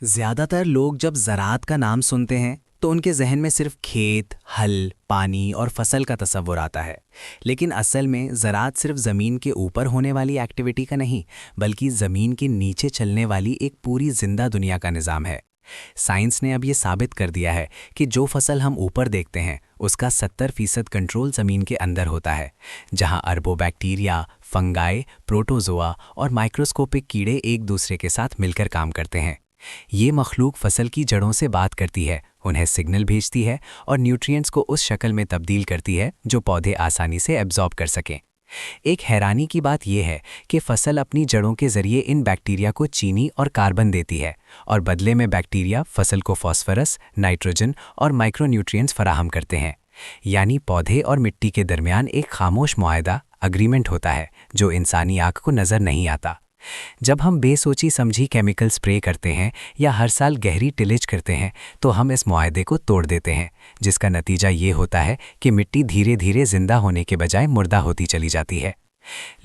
ज्यादातर लोग जब ज़राअत का नाम सुनते हैं तो उनके जहन में सिर्फ खेत, हल, पानी और फसल का तस्वुर आता है। लेकिन असल में ज़राअत सिर्फ ज़मीन के ऊपर होने वाली एक्टिविटी का नहीं, बल्कि ज़मीन के नीचे चलने वाली एक पूरी जिंदा दुनिया का निज़ाम है। साइंस ने अब ये साबित कर दिया है कि जो फसल हम ऊपर देखते हैं उसका 70% कंट्रोल ज़मीन के अंदर होता है, जहां अरबों बैक्टीरिया, फंगाई, प्रोटोजोआ और माइक्रोस्कोपिक कीड़े एक दूसरे के साथ मिलकर काम करते हैं। ये मखलूक फसल की जड़ों से बात करती है, उन्हें सिग्नल भेजती है और न्यूट्रिएंट्स को उस शक्ल में तब्दील करती है जो पौधे आसानी से एब्जॉर्ब कर सकें। एक हैरानी की बात यह है कि फसल अपनी जड़ों के जरिए इन बैक्टीरिया को चीनी और कार्बन देती है और बदले में बैक्टीरिया फसल को फास्फोरस, नाइट्रोजन और माइक्रोन्यूट्रिएंट्स फराहम करते हैं। यानी पौधे और मिट्टी के दरमियान एक खामोश मुआहदा, अग्रीमेंट होता है जो इंसानी आंख को नज़र नहीं आता। जब हम बेसोची समझी केमिकल स्प्रे करते हैं या हर साल गहरी टिलेज करते हैं तो हम इस मुआहदे को तोड़ देते हैं, जिसका नतीजा ये होता है कि मिट्टी धीरे धीरे जिंदा होने के बजाय मुर्दा होती चली जाती है।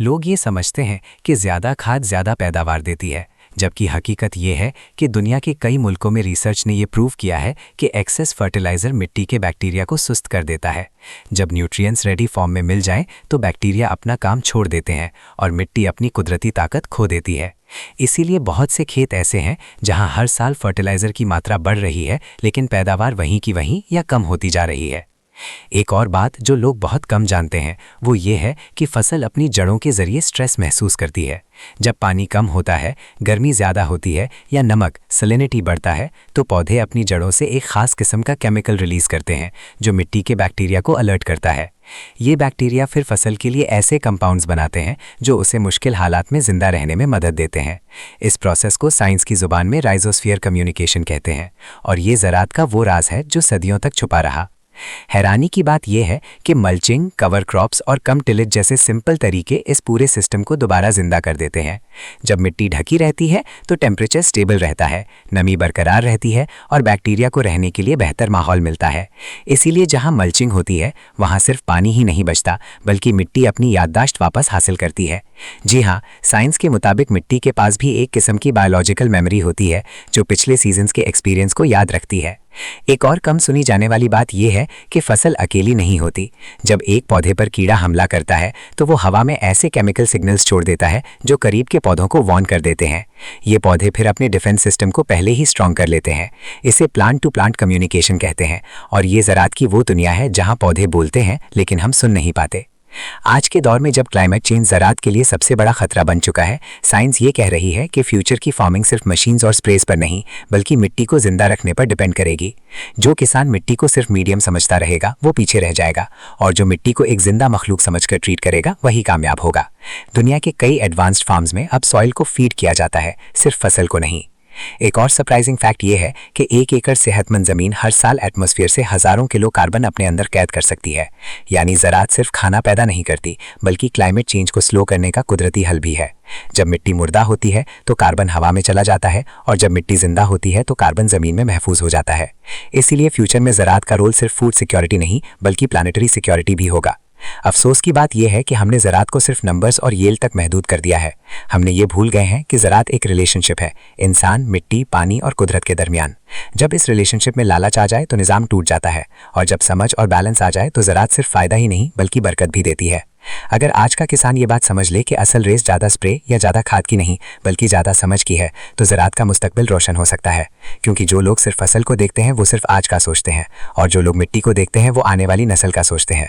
लोग ये समझते हैं कि ज़्यादा खाद ज़्यादा पैदावार देती है, जबकि हकीकत ये है कि दुनिया के कई मुल्कों में रिसर्च ने ये प्रूव किया है कि एक्सेस फर्टिलाइज़र मिट्टी के बैक्टीरिया को सुस्त कर देता है। जब न्यूट्रिएंट्स रेडी फॉर्म में मिल जाएं तो बैक्टीरिया अपना काम छोड़ देते हैं और मिट्टी अपनी कुदरती ताकत खो देती है। इसीलिए बहुत से खेत ऐसे हैं जहां हर साल फर्टिलाइज़र की मात्रा बढ़ रही है, लेकिन पैदावार वहीं की वहीं या कम होती जा रही है। एक और बात जो लोग बहुत कम जानते हैं वो ये है कि फसल अपनी जड़ों के जरिए स्ट्रेस महसूस करती है। जब पानी कम होता है, गर्मी ज़्यादा होती है या नमक सैलिनिटी बढ़ता है तो पौधे अपनी जड़ों से एक ख़ास किस्म का केमिकल रिलीज़ करते हैं जो मिट्टी के बैक्टीरिया को अलर्ट करता है। ये बैक्टीरिया फिर फसल के लिए ऐसे कंपाउंड्स बनाते हैं जो उसे मुश्किल हालात में ज़िंदा रहने में मदद देते हैं। इस प्रोसेस को साइंस की ज़ुबान में राइजोस्फीयर कम्युनिकेशन कहते हैं और ये ज़राअत का वो राज है जो सदियों तक छुपा रहा। हैरानी की बात यह है कि मल्चिंग, कवर क्रॉप्स और कम टिलेज जैसे सिंपल तरीके इस पूरे सिस्टम को दोबारा जिंदा कर देते हैं। जब मिट्टी ढकी रहती है तो टेम्परेचर स्टेबल रहता है, नमी बरकरार रहती है और बैक्टीरिया को रहने के लिए बेहतर माहौल मिलता है। इसीलिए जहां मल्चिंग होती है वहां सिर्फ पानी ही नहीं बचता, बल्कि मिट्टी अपनी याददाश्त वापस हासिल करती है। जी हाँ, साइंस के मुताबिक मिट्टी के पास भी एक किस्म की बायोलॉजिकल मेमोरी होती है जो पिछले सीजन्स के एक्सपीरियंस को याद रखती है। एक और कम सुनी जाने वाली बात यह है कि फसल अकेली नहीं होती। जब एक पौधे पर कीड़ा हमला करता है तो वो हवा में ऐसे केमिकल सिग्नल्स छोड़ देता है जो करीब के पौधों को वार्न कर देते हैं। ये पौधे फिर अपने डिफेंस सिस्टम को पहले ही स्ट्रॉन्ग कर लेते हैं। इसे प्लांट टू प्लांट कम्युनिकेशन कहते हैं और ये ज़राअत की वो दुनिया है जहाँ पौधे बोलते हैं लेकिन हम सुन नहीं पाते। आज के दौर में जब क्लाइमेट चेंज ज़राअत के लिए सबसे बड़ा खतरा बन चुका है, साइंस ये कह रही है कि फ्यूचर की फार्मिंग सिर्फ मशीन्स और स्प्रेज पर नहीं बल्कि मिट्टी को जिंदा रखने पर डिपेंड करेगी। जो किसान मिट्टी को सिर्फ मीडियम समझता रहेगा वो पीछे रह जाएगा और जो मिट्टी को एक जिंदा मखलूक समझकर ट्रीट करेगा वही कामयाब होगा। दुनिया के कई एडवांस्ड फार्म्स में अब सॉइल को फीड किया जाता है, सिर्फ फसल को नहीं। एक और सरप्राइजिंग फैक्ट ये है कि 1 एकड़ सेहतमंद ज़मीन हर साल एटमॉस्फेयर से हज़ारों किलो कार्बन अपने अंदर कैद कर सकती है। यानी ज़राअत सिर्फ खाना पैदा नहीं करती बल्कि क्लाइमेट चेंज को स्लो करने का कुदरती हल भी है। जब मिट्टी मुर्दा होती है तो कार्बन हवा में चला जाता है और जब मिट्टी जिंदा होती है तो कार्बन ज़मीन में महफूज हो जाता है। इसीलिए फ्यूचर में ज़राअत का रोल सिर्फ फूड सिक्योरिटी नहीं बल्कि प्लानिटरी सिक्योरिटी भी होगा। अफसोस की बात यह है कि हमने ज़राअत को सिर्फ नंबर्स और येल तक महदूद कर दिया है। हमने ये भूल गए हैं कि ज़राअत एक रिलेशनशिप है, इंसान, मिट्टी, पानी और कुदरत के दरमियान। जब इस रिलेशनशिप में लालच आ जाए तो निज़ाम टूट जाता है और जब समझ और बैलेंस आ जाए तो ज़राअत सिर्फ फ़ायदा ही नहीं बल्कि बरकत भी देती है। अगर आज का किसान ये बात समझ ले कि असल रेस ज़्यादा स्प्रे या ज़्यादा खाद की नहीं बल्कि ज़्यादा समझ की है तो ज़राअत का मुस्तकबिल रोशन हो सकता है। क्योंकि जो लोग सिर्फ फसल को देखते हैं वो सिर्फ आज का सोचते हैं और जो लोग मिट्टी को देखते हैं वो आने वाली नस्ल का सोचते हैं।